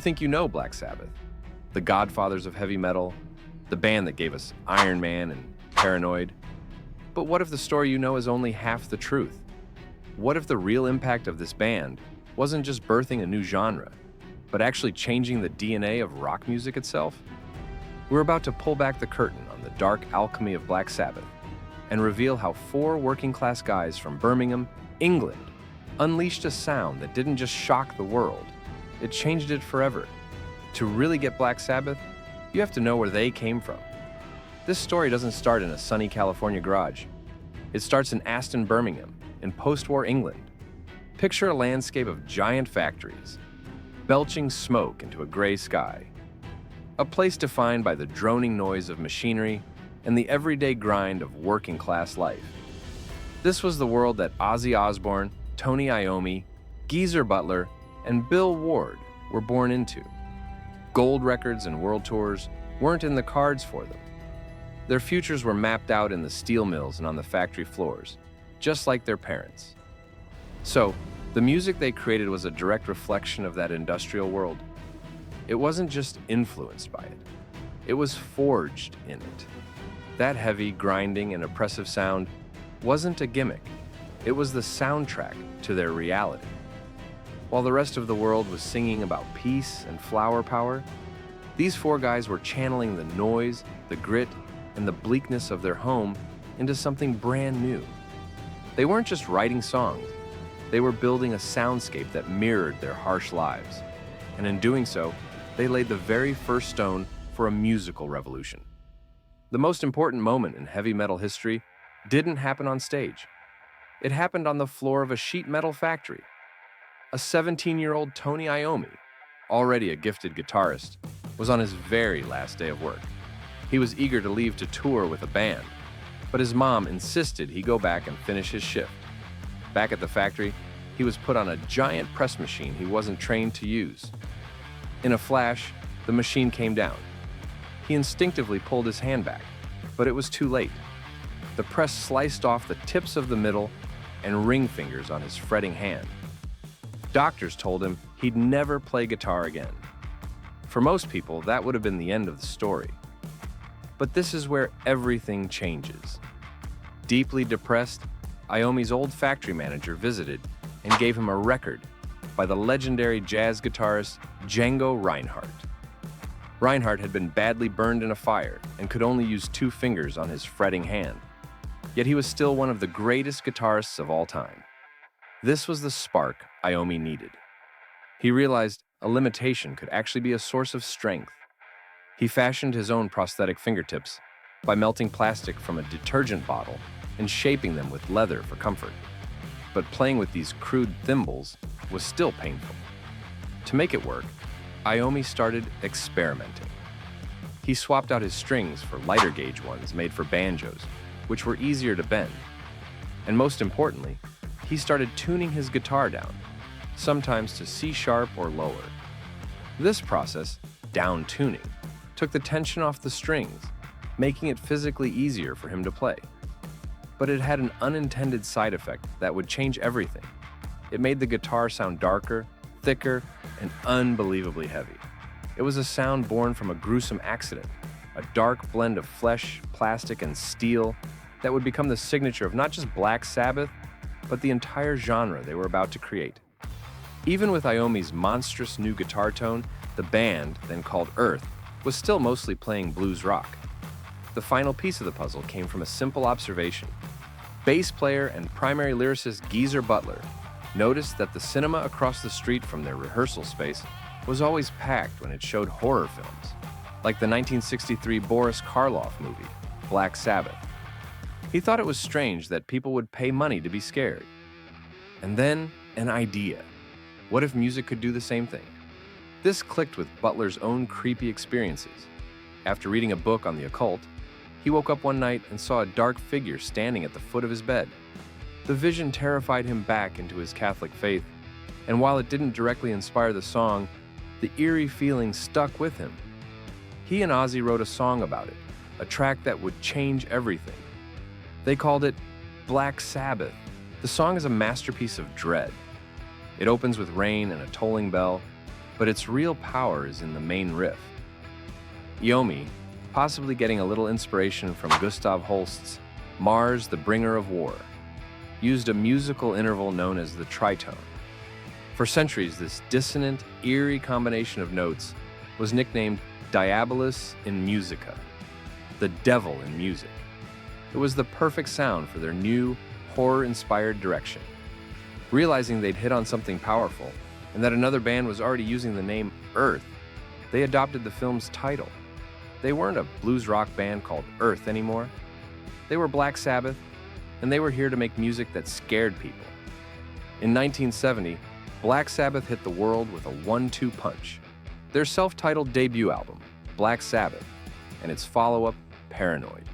think you know Black Sabbath, the godfathers of heavy metal, the band that gave us Iron Man and Paranoid. But what if the story you know is only half the truth? What if the real impact of this band wasn't just birthing a new genre, but actually changing the DNA of rock music itself? We're about to pull back the curtain on the dark alchemy of Black Sabbath and reveal how four working-class guys from Birmingham, England, unleashed a sound that didn't just shock the world, it changed it forever. To really get Black Sabbath, you have to know where they came from. This story doesn't start in a sunny California garage. It starts in Aston, Birmingham, in post-war England. Picture a landscape of giant factories, belching smoke into a gray sky. A place defined by the droning noise of machinery and the everyday grind of working-class life. This was the world that Ozzy Osbourne, Tony Iommi, Geezer Butler, and Bill Ward were born into. Gold records and world tours weren't in the cards for them. Their futures were mapped out in the steel mills and on the factory floors, just like their parents. So, the music they created was a direct reflection of that industrial world. It wasn't just influenced by it, it was forged in it. That heavy, grinding, and oppressive sound wasn't a gimmick, it was the soundtrack to their reality. While the rest of the world was singing about peace and flower power, these four guys were channeling the noise, the grit, and the bleakness of their home into something brand new. They weren't just writing songs, they were building a soundscape that mirrored their harsh lives. And in doing so, they laid the very first stone for a musical revolution. The most important moment in heavy metal history didn't happen on stage. It happened on the floor of a sheet metal factory. A 17-year-old Tony Iommi, already a gifted guitarist, was on his very last day of work. He was eager to leave to tour with a band, but his mom insisted he go back and finish his shift. Back at the factory, he was put on a giant press machine he wasn't trained to use. In a flash, the machine came down. He instinctively pulled his hand back, but it was too late. The press sliced off the tips of the middle and ring fingers on his fretting hand. Doctors told him he'd never play guitar again. For most people, that would have been the end of the story. But this is where everything changes. Deeply depressed, Iommi's old factory manager visited and gave him a record by the legendary jazz guitarist Django Reinhardt. Reinhardt had been badly burned in a fire and could only use two fingers on his fretting hand. Yet he was still one of the greatest guitarists of all time. This was the spark Iommi needed. He realized a limitation could actually be a source of strength. He fashioned his own prosthetic fingertips by melting plastic from a detergent bottle and shaping them with leather for comfort. But playing with these crude thimbles was still painful. To make it work, Iommi started experimenting. He swapped out his strings for lighter gauge ones made for banjos, which were easier to bend. And most importantly, he started tuning his guitar down, sometimes to C sharp or lower. This process, down tuning, took the tension off the strings, making it physically easier for him to play. But it had an unintended side effect that would change everything. It made the guitar sound darker, thicker, and unbelievably heavy. It was a sound born from a gruesome accident, a dark blend of flesh, plastic, and steel that would become the signature of not just Black Sabbath, but the entire genre they were about to create. Even with Iommi's monstrous new guitar tone, the band, then called Earth, was still mostly playing blues rock. The final piece of the puzzle came from a simple observation. Bass player and primary lyricist Geezer Butler noticed that the cinema across the street from their rehearsal space was always packed when it showed horror films, like the 1963 Boris Karloff movie, Black Sabbath. He thought it was strange that people would pay money to be scared. And then, an idea. What if music could do the same thing? This clicked with Butler's own creepy experiences. After reading a book on the occult, he woke up one night and saw a dark figure standing at the foot of his bed. The vision terrified him back into his Catholic faith, and while it didn't directly inspire the song, the eerie feeling stuck with him. He and Ozzy wrote a song about it, a track that would change everything. They called it Black Sabbath. The song is a masterpiece of dread. It opens with rain and a tolling bell, but its real power is in the main riff. Iommi, possibly getting a little inspiration from Gustav Holst's Mars, the Bringer of War, used a musical interval known as the tritone. For centuries, this dissonant, eerie combination of notes was nicknamed Diabolus in Musica, the devil in music. It was the perfect sound for their new, horror-inspired direction. Realizing they'd hit on something powerful, and that another band was already using the name Earth, they adopted the film's title. They weren't a blues rock band called Earth anymore. They were Black Sabbath, and they were here to make music that scared people. In 1970, Black Sabbath hit the world with a 1-2 punch. Their self-titled debut album, Black Sabbath, and its follow-up, Paranoid.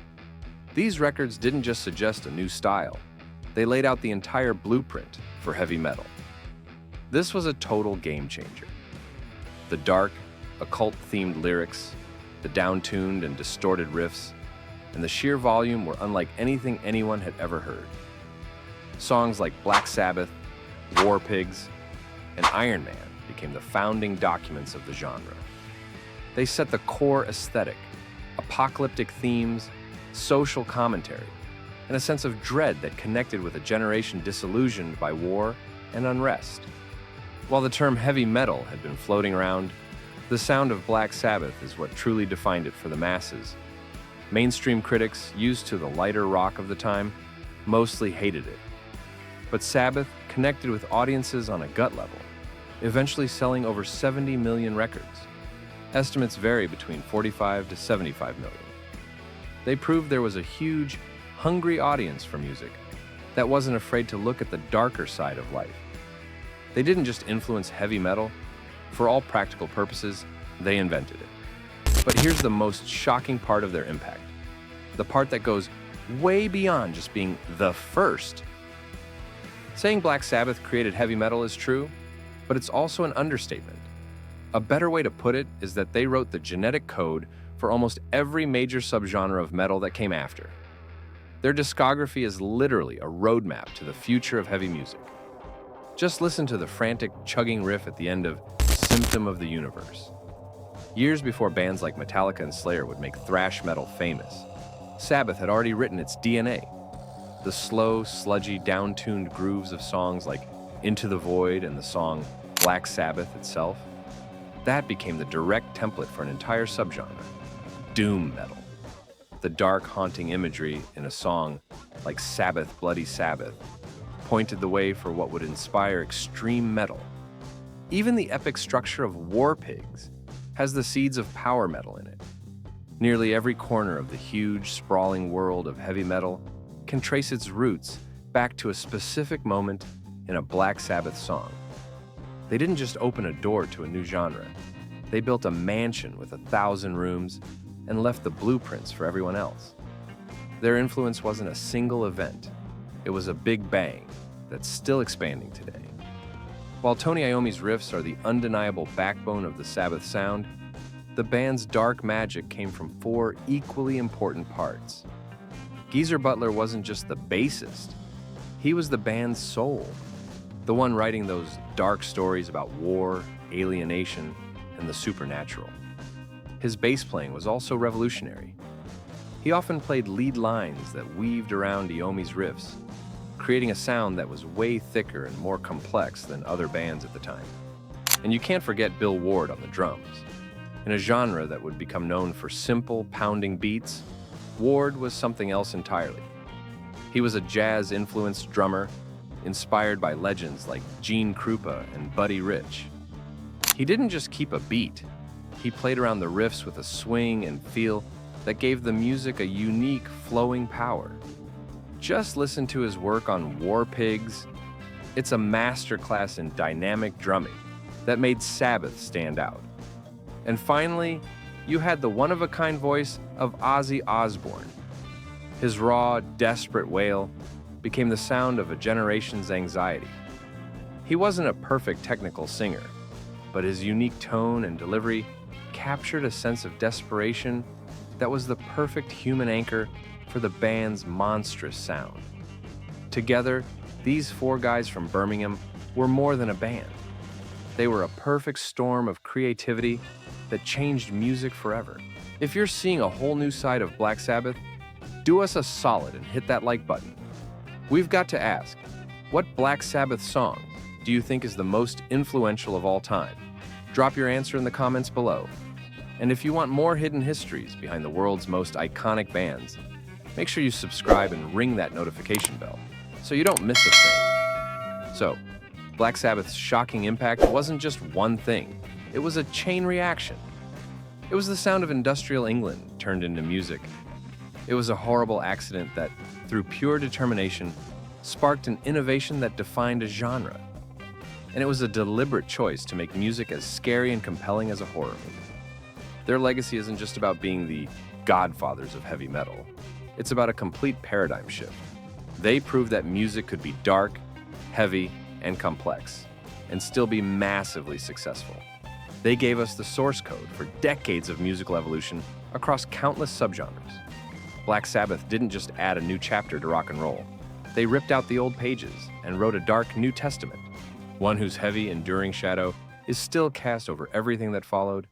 These records didn't just suggest a new style, they laid out the entire blueprint for heavy metal. This was a total game changer. The dark, occult-themed lyrics, the down-tuned and distorted riffs, and the sheer volume were unlike anything anyone had ever heard. Songs like Black Sabbath, War Pigs, and Iron Man became the founding documents of the genre. They set the core aesthetic, apocalyptic themes, social commentary, and a sense of dread that connected with a generation disillusioned by war and unrest. While the term heavy metal had been floating around, the sound of Black Sabbath is what truly defined it for the masses. Mainstream critics, used to the lighter rock of the time, mostly hated it. But Sabbath connected with audiences on a gut level, eventually selling over 70 million records. Estimates vary between 45 to 75 million. They proved there was a huge, hungry audience for music that wasn't afraid to look at the darker side of life. They didn't just influence heavy metal. For all practical purposes, they invented it. But here's the most shocking part of their impact. The part that goes way beyond just being the first. Saying Black Sabbath created heavy metal is true, but it's also an understatement. A better way to put it is that they wrote the genetic code for almost every major subgenre of metal that came after. Their discography is literally a roadmap to the future of heavy music. Just listen to the frantic, chugging riff at the end of Symptom of the Universe. Years before bands like Metallica and Slayer would make thrash metal famous, Sabbath had already written its DNA. The slow, sludgy, down-tuned grooves of songs like Into the Void and the song Black Sabbath itself, that became the direct template for an entire subgenre, doom metal. The dark, haunting imagery in a song like Sabbath, Bloody Sabbath pointed the way for what would inspire extreme metal. Even the epic structure of War Pigs has the seeds of power metal in it. Nearly every corner of the huge, sprawling world of heavy metal can trace its roots back to a specific moment in a Black Sabbath song. They didn't just open a door to a new genre. They built a mansion with 1,000 rooms and left the blueprints for everyone else. Their influence wasn't a single event. It was a big bang that's still expanding today. While Tony Iommi's riffs are the undeniable backbone of the Sabbath sound, the band's dark magic came from 4 equally important parts. Geezer Butler wasn't just the bassist. He was the band's soul, the one writing those dark stories about war, alienation, and the supernatural. His bass playing was also revolutionary. He often played lead lines that weaved around Iommi's riffs, creating a sound that was way thicker and more complex than other bands at the time. And you can't forget Bill Ward on the drums. In a genre that would become known for simple, pounding beats, Ward was something else entirely. He was a jazz-influenced drummer, inspired by legends like Gene Krupa and Buddy Rich. He didn't just keep a beat. He played around the riffs with a swing and feel that gave the music a unique, flowing power. Just listen to his work on War Pigs. It's a masterclass in dynamic drumming that made Sabbath stand out. And finally, you had the one-of-a-kind voice of Ozzy Osbourne. His raw, desperate wail became the sound of a generation's anxiety. He wasn't a perfect technical singer, but his unique tone and delivery captured a sense of desperation that was the perfect human anchor for the band's monstrous sound. Together, these 4 guys from Birmingham were more than a band. They were a perfect storm of creativity that changed music forever. If you're seeing a whole new side of Black Sabbath, do us a solid and hit that like button. We've got to ask, what Black Sabbath song do you think is the most influential of all time? Drop your answer in the comments below. And if you want more hidden histories behind the world's most iconic bands, make sure you subscribe and ring that notification bell so you don't miss a thing. So, Black Sabbath's shocking impact wasn't just one thing, it was a chain reaction. It was the sound of industrial England turned into music. It was a horrible accident that, through pure determination, sparked an innovation that defined a genre. And it was a deliberate choice to make music as scary and compelling as a horror movie. Their legacy isn't just about being the godfathers of heavy metal. It's about a complete paradigm shift. They proved that music could be dark, heavy, and complex, and still be massively successful. They gave us the source code for decades of musical evolution across countless subgenres. Black Sabbath didn't just add a new chapter to rock and roll. They ripped out the old pages and wrote a dark New Testament, one whose heavy, enduring shadow is still cast over everything that followed